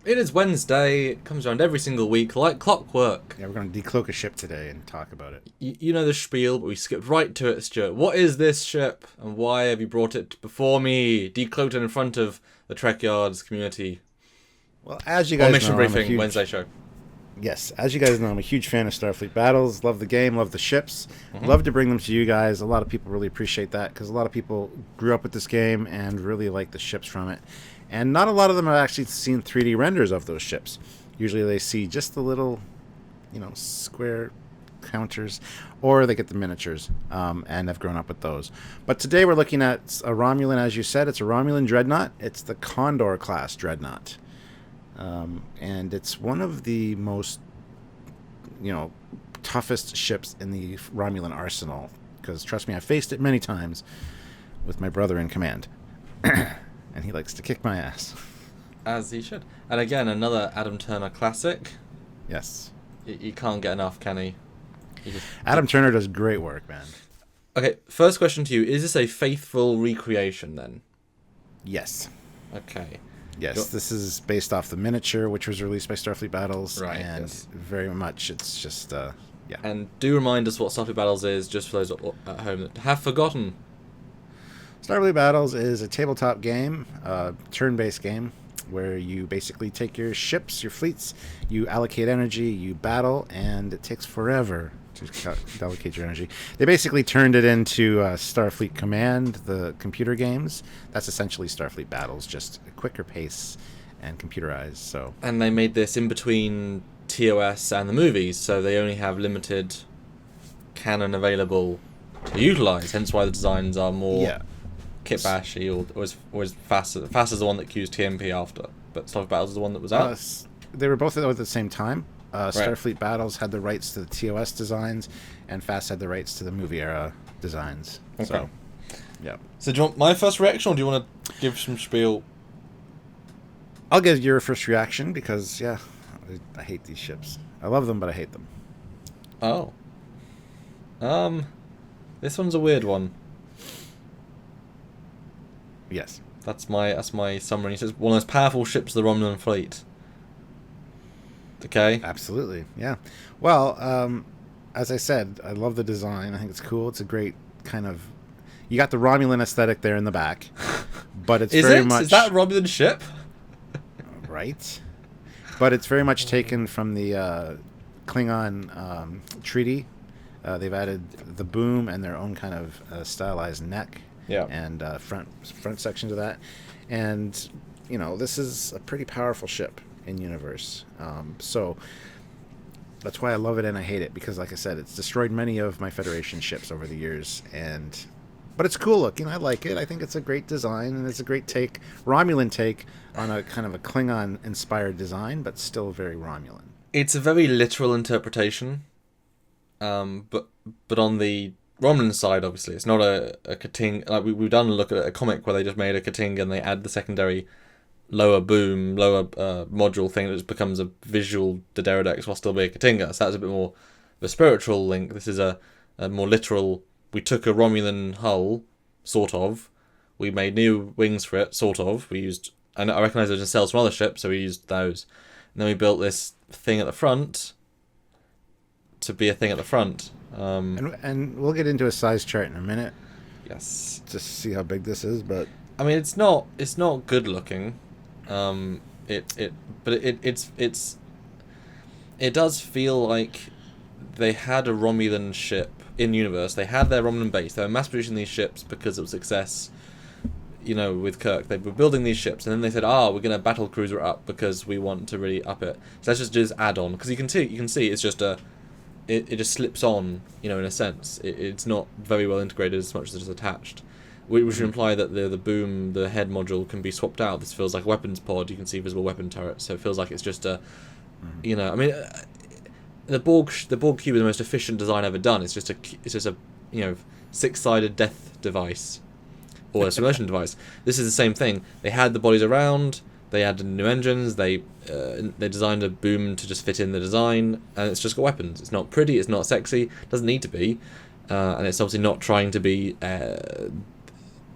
It is Wednesday. It comes around every single week like clockwork. Yeah, we're going to decloak a ship today and talk about it. You know the spiel, but we skipped right to it, Stuart. What is this ship, and why have you brought it before me, decloaked in front of the Trekyards community? Well, as you Or guys Mission know, I'm a Briefing, huge Wednesday show. yes, as you guys know, I'm a huge fan of Starfleet battles. Love the game, love the ships. Mm-hmm. Love to bring them to you guys. A lot of people really appreciate that because a lot of people grew up with this game and really like the ships from it. And not a lot of them have actually seen 3D renders of those ships. Usually they see just the little, square counters, or they get the miniatures and have grown up with those. But today we're looking at a Romulan, as you said. It's a Romulan Dreadnought. It's the Condor class Dreadnought. And it's one of the most, toughest ships in the Romulan arsenal. Because trust me, I've faced it many times with my brother in command. And he likes to kick my ass. As he should. And again, another Adam Turner classic. Yes. You can't get enough, can he? Adam Turner does great work, man. Okay, first question to you. Is this a faithful recreation, then? Yes. Okay. Yes, this is based off the miniature, which was released by Starfleet Battles. Right, and yes. very much, it's just, yeah. And do remind us what Starfleet Battles is, just for those at home that have forgotten. Starfleet Battles is a tabletop game, turn-based game, where you basically take your ships, your fleets, you allocate energy, you battle, and it takes forever to allocate your energy. They basically turned it into Starfleet Command, the computer games. That's essentially Starfleet Battles, just a quicker pace and computerized. So. And they made this in between TOS and the movies, so they only have limited canon available to utilize. Hence why the designs are more kitbashy, or was faster. Fast is the one that accused TMP after, but Starfleet Battles is the one that was out. They were both out at the same time. Right. Starfleet Battles had the rights to the TOS designs, and Fast had the rights to the movie era designs. Okay. So, yeah. So do you want my first reaction, or do you want to give some spiel? I'll give your first reaction because, I hate these ships. I love them, but I hate them. Oh. This one's a weird one. Yes. That's my summary. It says one of the most powerful ships of the Romulan fleet. Okay. Absolutely, yeah. Well, as I said, I love the design. I think it's cool. It's a great kind of... You got the Romulan aesthetic there in the back, but it's very much... Is that a Romulan ship? Right. But it's very much taken from the Klingon treaty. They've added the boom and their own kind of stylized neck. Yeah. And front section to that. And, this is a pretty powerful ship in universe. So that's why I love it and I hate it, because like I said, it's destroyed many of my Federation ships over the years, but it's cool looking. I like it. I think it's a great design, and it's a great Romulan take on a kind of a Klingon inspired design, but still very Romulan. It's a very literal interpretation, but on the Romulan side, obviously, it's not a Kating. Like we've done a look at a comic where they just made a Kating and they add the secondary lower module thing that just becomes a visual Dederodex while still being a Katinga. So that's a bit more of a spiritual link. This is a more literal. We took a Romulan hull, sort of. We made new wings for it, sort of. We used, and I recognise those in cells from other ships, so we used those. And then we built this thing at the front to be a thing at the front. And we'll get into a size chart in a minute. Yes. Just to see how big this is, but I mean, it's not good looking. It does feel like they had a Romulan ship in universe. They had their Romulan base. They were mass producing these ships because of success. With Kirk, they were building these ships, and then they said, we're going to battle cruiser up because we want to really up it. So let's just do this add-on, because you can see it's just it just slips on, in a sense. It's not very well integrated as much as it's attached. Which would imply that the boom, the head module, can be swapped out. This feels like a weapons pod. You can see visible weapon turrets, so it feels like it's just a, I mean, the Borg cube is the most efficient design ever done. It's just a 6-sided death device, or a simulation device. This is the same thing. They had the bodies around. They added new engines. They designed a boom to just fit in the design, and it's just got weapons. It's not pretty. It's not sexy. It doesn't need to be, and it's obviously not trying to be.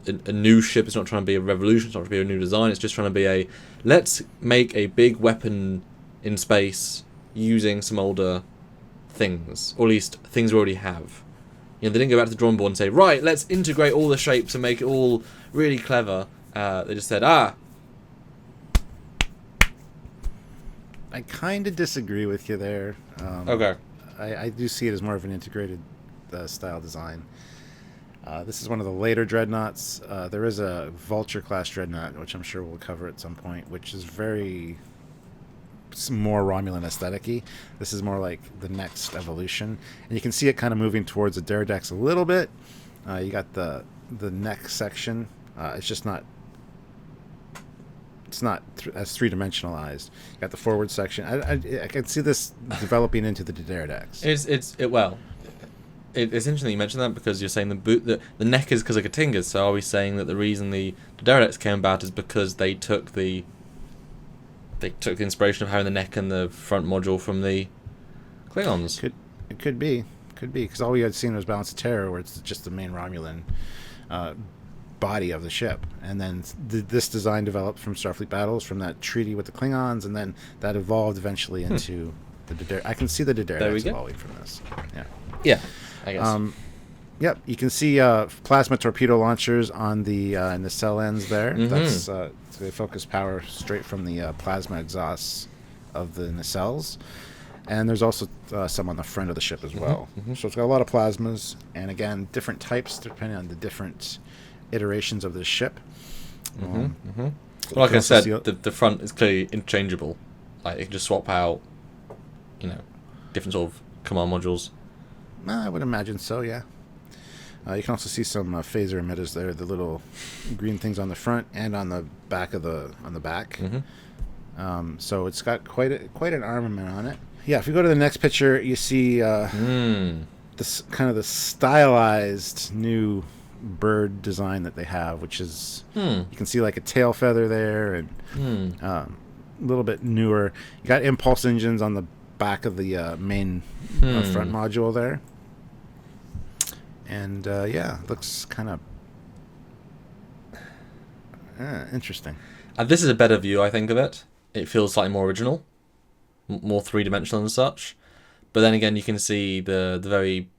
a new ship. It's not trying to be a revolution. It's not trying to be a new design. It's just trying to be let's make a big weapon in space using some older things, or at least things we already have. They didn't go back to the drawing board and say, right, let's integrate all the shapes and make it all really clever. They just said, I kind of disagree with you there. Okay. I do see it as more of an integrated style design. This is one of the later dreadnoughts. There is a Vulture class dreadnought, which I'm sure we'll cover at some point, which is more Romulan aesthetic-y. This is more like the next evolution, and you can see it kind of moving towards the Derridex a little bit. You got the neck section. It's just not. It's not as three-dimensionalized. You got the forward section. I can see this developing into the Derridex. It's interesting that you mentioned that, because you're saying the neck is because of Katingas. So are we saying that the reason the Derridex came about is because they took the inspiration of having the neck and the front module from the Klingons? It could be because all we had seen was Balance of Terror, where it's just the main Romulan body of the ship, and then this design developed from Starfleet battles, from that treaty with the Klingons, and then that evolved eventually into the I can see the Derridex evolving from this. Yeah, I guess. Yep, you can see plasma torpedo launchers on the in the cell ends there. Mm-hmm. That's they focus power straight from the plasma exhausts of the nacelles, and there's also some on the front of the ship as well. Mm-hmm. So it's got a lot of plasmas, and again, different types depending on the different iterations of the ship. Well, like I said, the front is clearly interchangeable. Like, you can just swap out, different sort of command modules. I would imagine so, yeah. You can also see some phaser emitters there, the little green things on the front and on the back back. Mm-hmm. So it's got quite an armament on it. Yeah, if you go to the next picture, you see this kind of the stylized new bird design that they have, which is you can see like a tail feather there, and a little bit newer. You got impulse engines on the back of the main front module there. And looks kind of interesting. And this is a better view, I think, of it. It feels slightly more original, more three-dimensional and such. But then again, you can see the very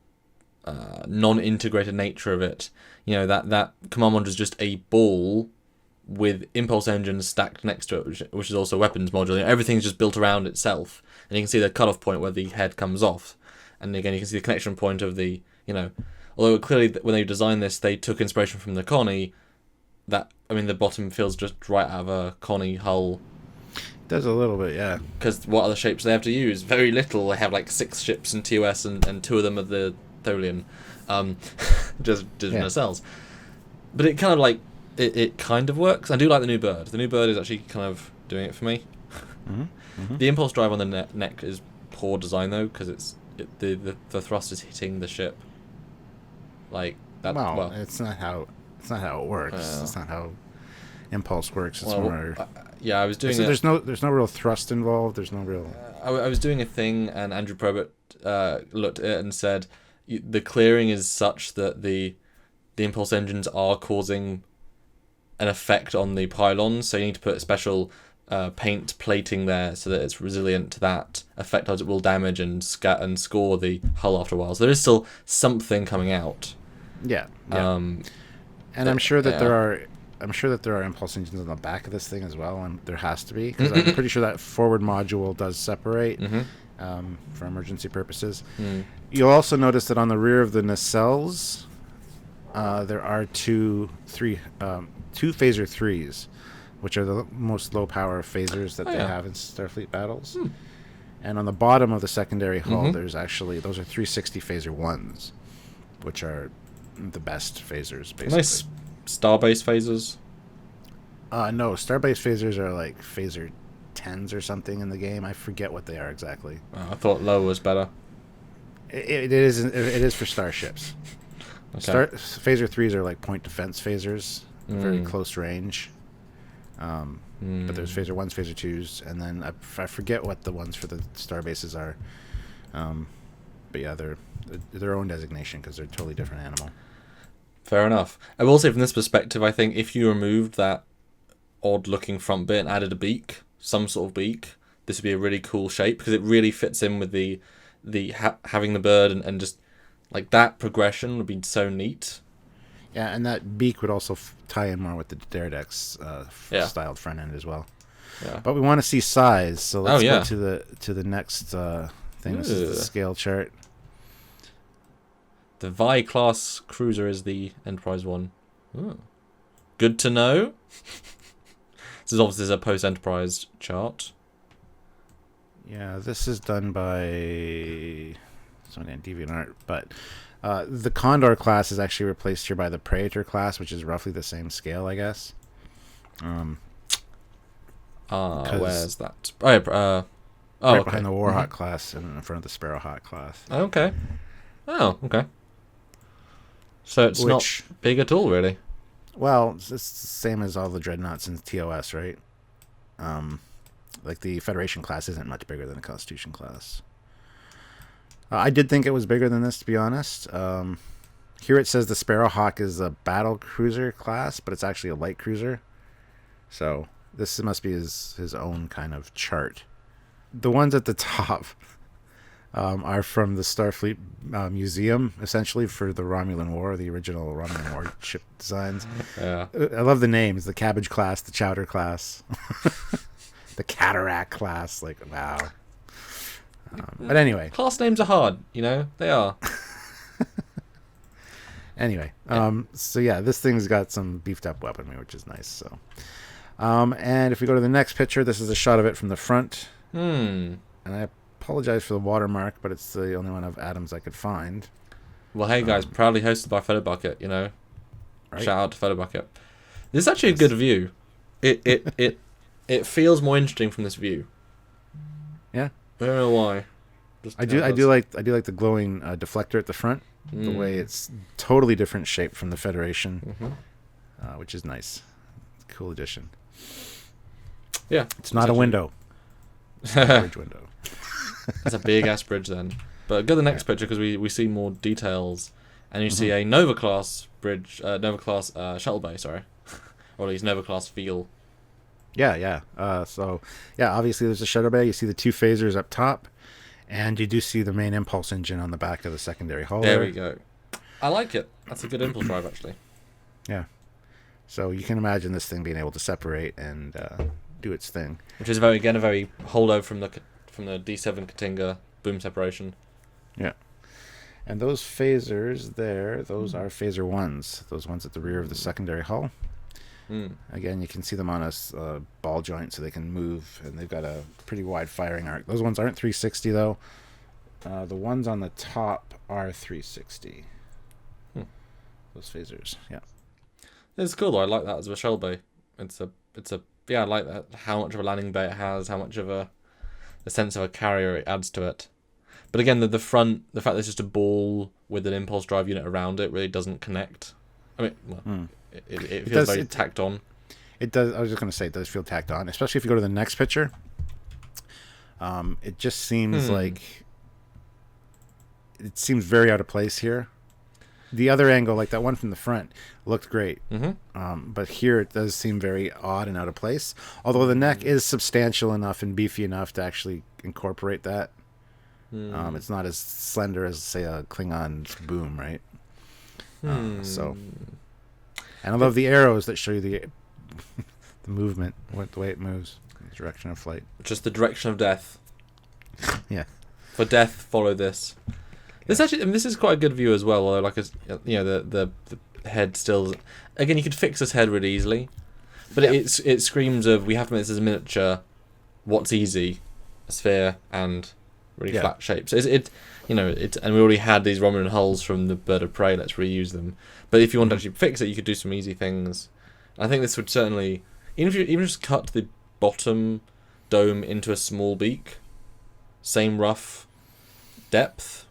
non-integrated nature of it. That command module is just a ball with impulse engines stacked next to it, which is also a weapons module. Everything's just built around itself. And you can see the cut-off point where the head comes off. And again, you can see the connection point of the, although clearly when they designed this, they took inspiration from the Connie. The bottom feels just right out of a Connie hull. It does a little bit, yeah. Because what other shapes they have to use? Very little. They have like 6 ships in TOS, and 2 of them are the Tholian. Just different nacelles. But it kind of like, it kind of works. I do like the new bird. The new bird is actually kind of doing it for me. Mm-hmm. The impulse drive on the neck is poor design though, because the thrust is hitting the ship. Like that. Well, it's not how it works. It's not how impulse works. It's more. I was doing. So there's no real thrust involved. There's no real. I was doing a thing, and Andrew Probert looked at it and said, the clearing is such that the impulse engines are causing an effect on the pylons, so you need to put a special paint plating there so that it's resilient to that effect, as it will damage and score the hull after a while. So there is still something coming out. Yeah. And I'm sure that there are impulse engines on the back of this thing as well, and there has to be, because I'm pretty sure that forward module does separate for emergency purposes. You'll also notice that on the rear of the nacelles, there are two phaser 3s, which are the most low power phasers that they have in Starfleet battles. And on the bottom of the secondary hull, there's actually, those are 360 phaser 1s, which are the best phasers, basically. Nice star-based phasers? No, star-based phasers are like phaser 10s or something in the game. I forget what they are exactly. I thought low was better. It is for starships. Okay. Phaser 3s are like point defense phasers, very close range. But there's phaser 1s, phaser 2s, and then I forget what the ones for the star bases are. But yeah, they're their own designation because they're a totally different animal. Fair enough. I will say from this perspective, I think if you removed that odd-looking front bit and added a beak, some sort of beak, this would be a really cool shape because it really fits in with the having the bird and just like that progression would be so neat. Yeah, and that beak would also tie in more with the Dreadnought's styled front end as well. Yeah. But we want to see size, so let's yeah. go to the next thing. This is the scale chart. The Vi class cruiser is the Enterprise one. Oh. Good to know. This is obviously a post-Enterprise chart. Yeah, this is done by someone in DeviantArt, but the Condor class is actually replaced here by the Praetor class, which is roughly the same scale, I guess. Where's that? Right okay. behind the Warhawk class and in front of the Sparrowhawk class. Okay. Oh, okay. So it's not big at all, really. Well, it's the same as all the Dreadnoughts in TOS, right? Like the Federation class isn't much bigger than the Constitution class. I did think it was bigger than this, to be honest. Here it says the Sparrowhawk is a battle cruiser class, but it's actually a light cruiser. So this must be his own kind of chart. The ones at the top are from the Starfleet Museum, essentially, for the Romulan War, the original Romulan War ship designs. Yeah. I love the names: the Cabbage class, the Chowder class, the Cataract class. Like, wow. But anyway, class names are hard, they are. Anyway, so yeah, this thing's got some beefed up weaponry, which is nice. So, and if we go to the next picture, this is a shot of it from the front. And I apologize for the watermark, but it's the only one of Adams I could find. Well, hey guys, proudly hosted by Photobucket, Right? Shout out to Photobucket. This is actually a good view. It feels more interesting from this view. Yeah. I don't know why. I do like the glowing deflector at the front. The way it's totally different shape from the Federation, which is nice. Cool addition. Yeah. It's not a window. It's a bridge window. That's a big ass bridge then. But go to the next picture because we see more details, and you see a Nova class bridge, Nova class shuttle bay, sorry, or at least Nova class feel. Yeah. So obviously there's a shuttle bay. You see the two phasers up top, and you do see the main impulse engine on the back of the secondary hull. There we go. I like it. That's a good impulse drive, actually. Yeah. So you can imagine this thing being able to separate and do its thing. Which is a very holdover from the D7 Katinga boom separation. Yeah. And those phasers there, those are phaser ones. Those ones at the rear of the secondary hull. Again, you can see them on a ball joint so they can move, and they've got a pretty wide firing arc. Those ones aren't 360 though. The ones on the top are 360. Those phasers, yeah. It's cool though. I like that as a shell bay. It's a I like that. How much of a landing bay it has, how much of a sense of a carrier it adds to it. But again, the front, the fact that it's just a ball with an impulse drive unit around it really doesn't connect. I mean, well, it feels very tacked on. It does. I was just going to say it does feel tacked on, especially if you go to the next picture. It just seems like it seems very out of place here. The other angle, like that one from the front, looked great. But here it does seem very odd and out of place. Although the neck is substantial enough and beefy enough to actually incorporate that. It's not as slender as, say, a Klingon boom, right? So, and I love the arrows that show you the movement, the way it moves, the direction of flight. Just the direction of death. Yeah. For death, follow this. This actually, I mean, this is quite a good view as well. Although, like, the head still. Again, you could fix this head really easily, but it screams of we have to make this as a miniature. What's easy, a sphere and really flat shapes. So and we already had these Romulan hulls from the Bird of Prey. Let's reuse them. But if you want to actually fix it, you could do some easy things. I think this would certainly, even if you just cut the bottom dome into a small beak, same rough depth.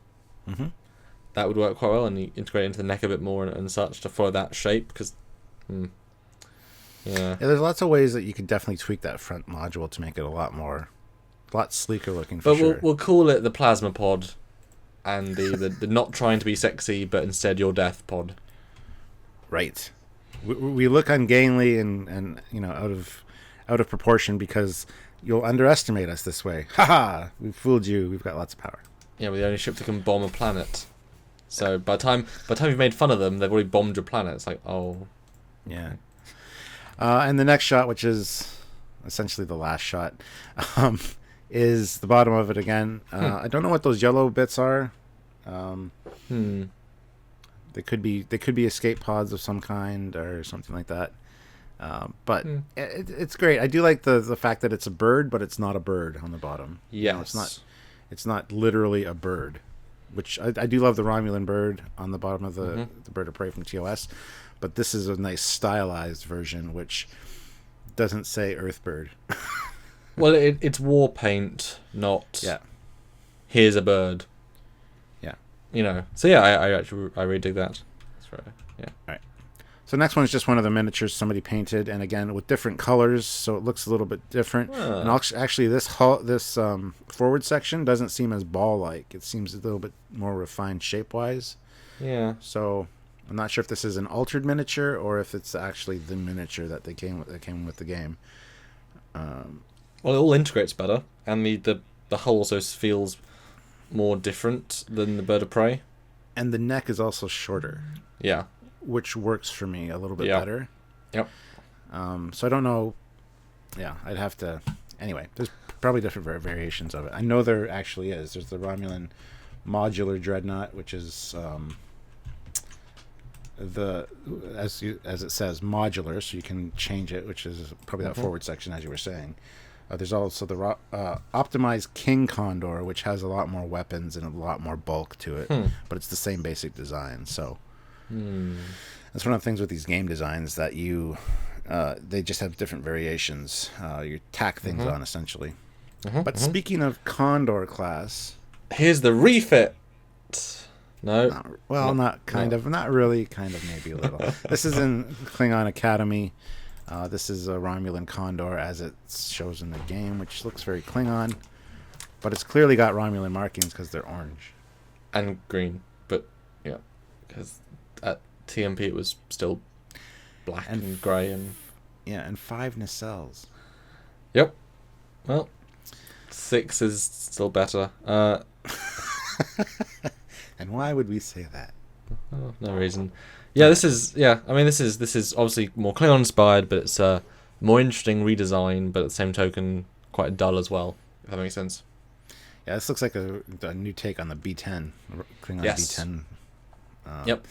That would work quite well, and you integrate into the neck a bit more and such to follow that shape. Because, there's lots of ways that you could definitely tweak that front module to make it a lot sleeker looking. For sure. We'll call it the plasma pod, and the not trying to be sexy, but instead your death pod. Right. We look ungainly and out of proportion because you'll underestimate us this way. Ha ha! We've fooled you. We've got lots of power. Yeah, we're the only ship that can bomb a planet. So by the time you've made fun of them, they've already bombed your planet. It's like, oh. Yeah. And the next shot, which is essentially the last shot, is the bottom of it again. I don't know what those yellow bits are. They could be escape pods of some kind or something like that. But it's great. I do like the fact that it's a bird, but it's not a bird on the bottom. Yes. It's not literally a bird, which I do love the Romulan bird on the bottom of the bird of prey from TOS. But this is a nice stylized version, which doesn't say Earthbird. Well, it's war paint, not here's a bird. Yeah. So yeah, I really dig that. That's right. Yeah. All right. So next one is just one of the miniatures somebody painted, and again with different colors, so it looks a little bit different. And actually, this forward section doesn't seem as ball-like. It seems a little bit more refined shape-wise. Yeah. So I'm not sure if this is an altered miniature or if it's actually the miniature that came with the game. Well, it all integrates better, and the hull also feels more different than the bird of prey. And the neck is also shorter. Yeah. Which works for me a little bit better. Yep. So I don't know. Yeah, I'd have to. Anyway, there's probably different variations of it. I know there actually is. There's the Romulan Modular Dreadnought, which is as it says modular, so you can change it, which is probably that forward section as you were saying. There's also the optimized King Condor, which has a lot more weapons and a lot more bulk to it, but it's the same basic design. So that's one of the things with these game designs that they just have different variations. You tack things on essentially. But speaking of Condor class, here's the refit. No. Not really, kind of, maybe a little. This is in Klingon Academy. This is a Romulan Condor as it shows in the game, which looks very Klingon, but it's clearly got Romulan markings because they're orange and green. But yeah, because at TMP it was still black and grey and 5 nacelles. Yep. Well, 6 is still better. And why would we say that? Oh, no reason. Yeah, this is obviously more Klingon inspired, but it's a more interesting redesign, but at the same token quite dull as well, if that makes sense. Yeah, this looks like a new take on the B10, Klingon B10. Yep.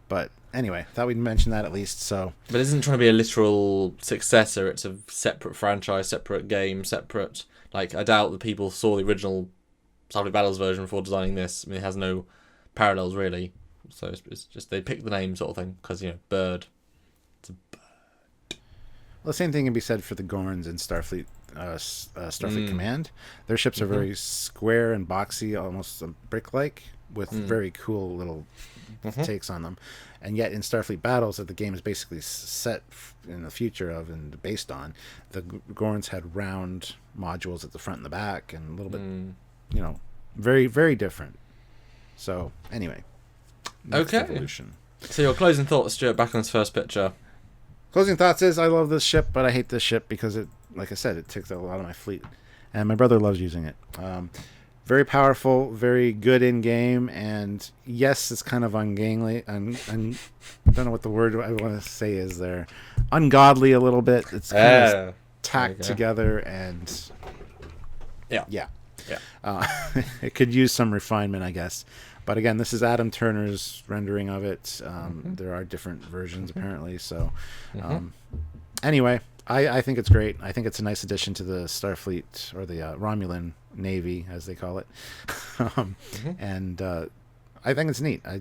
But anyway, thought we'd mention that at least. So, but it isn't trying to be a literal successor. It's a separate franchise, separate game, separate. Like, I doubt that people saw the original Starfleet Battles version before designing this. I mean, it has no parallels really. So it's just they picked the name sort of thing because bird. It's a bird. Well, the same thing can be said for the Gorns in Starfleet Command. Their ships are very square and boxy, almost brick-like, with very cool little takes on them. And yet in Starfleet Battles, that the game is basically set in the future of and based on, the Gorns had round modules at the front and the back, and a little bit, very, very different. So anyway. Next evolution. So your closing thoughts, Stuart, back on this first picture. Closing thoughts is I love this ship, but I hate this ship because it, like I said, it takes a lot of my fleet. And my brother loves using it. Very powerful, very good in game, and yes, it's kind of ungainly. I don't know what the word I want to say is there. Ungodly a little bit. It's kind of tacked together, and yeah. It could use some refinement, I guess. But again, this is Adam Turner's rendering of it. There are different versions apparently. So anyway, I think it's great. I think it's a nice addition to the Starfleet, or the Romulan Navy, as they call it. And I think it's neat. I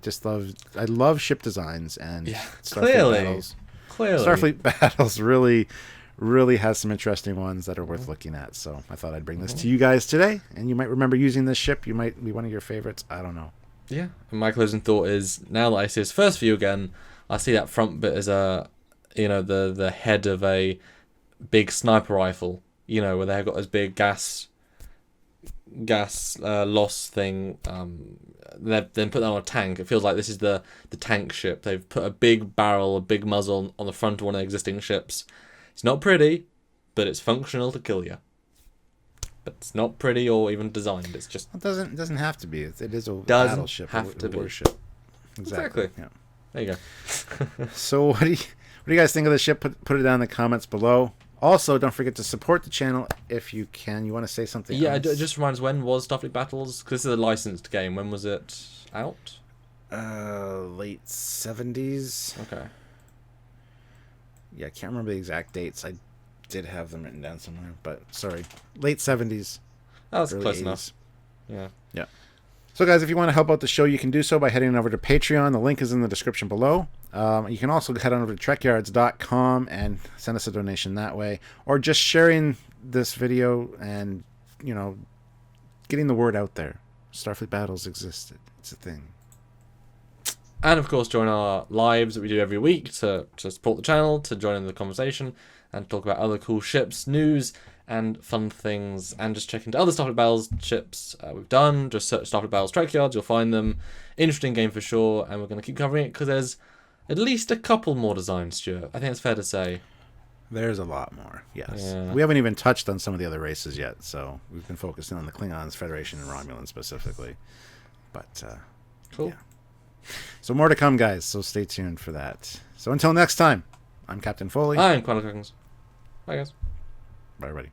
love ship designs, and Starfleet Battles. Clearly. Starfleet Battles really has some interesting ones that are worth looking at. So I thought I'd bring this to you guys today, and you might remember using this ship. You might be one of your favorites. I don't know. Yeah, and my closing thought is, now that I see his first view again, I see that front bit as the head of a big sniper rifle, where they've got those big gas gas loss thing. They've then put that on a tank. It feels like this is the tank ship. They've put a big barrel, a big muzzle on the front of one of the existing ships. It's not pretty, but it's functional to kill you. But it's not pretty or even designed. It's just It doesn't have to be. It is a doesn't battleship, have to be. warship. Exactly. Yeah. There you go. So what do you guys think of the ship? Put it down in the comments below. Also, don't forget to support the channel if you can. You want to say something Yeah, else? it just reminds, when was Starfleet Battles? Because this is a licensed game. When was it out? Late 70s. Okay. Yeah, I can't remember the exact dates. I did have them written down somewhere, but sorry. Late 70s. Oh, that's early close 80s. enough. Yeah. Yeah. So, guys, if you want to help out the show, you can do so by heading over to Patreon. The link is in the description below. You can also head on over to Trekyards.com and send us a donation that way. Or just sharing this video and, getting the word out there. Starfleet Battles existed. It's a thing. And, of course, join our lives that we do every week to support the channel, to join in the conversation, and talk about other cool ships, news, and fun things, and just check into other Starfleet Battles ships we've done. Just search Starfleet Battles Trekyards, you'll find them. Interesting game for sure, and we're going to keep covering it because there's at least a couple more designs, Stuart. I think it's fair to say. There's a lot more, yes. Yeah. We haven't even touched on some of the other races yet, so we've been focusing on the Klingons, Federation, and Romulan specifically. But, Cool. Yeah. So more to come, guys, so stay tuned for that. So until next time, I'm Captain Foley. I'm Condor Dreadnought. Bye, guys. Bye, everybody.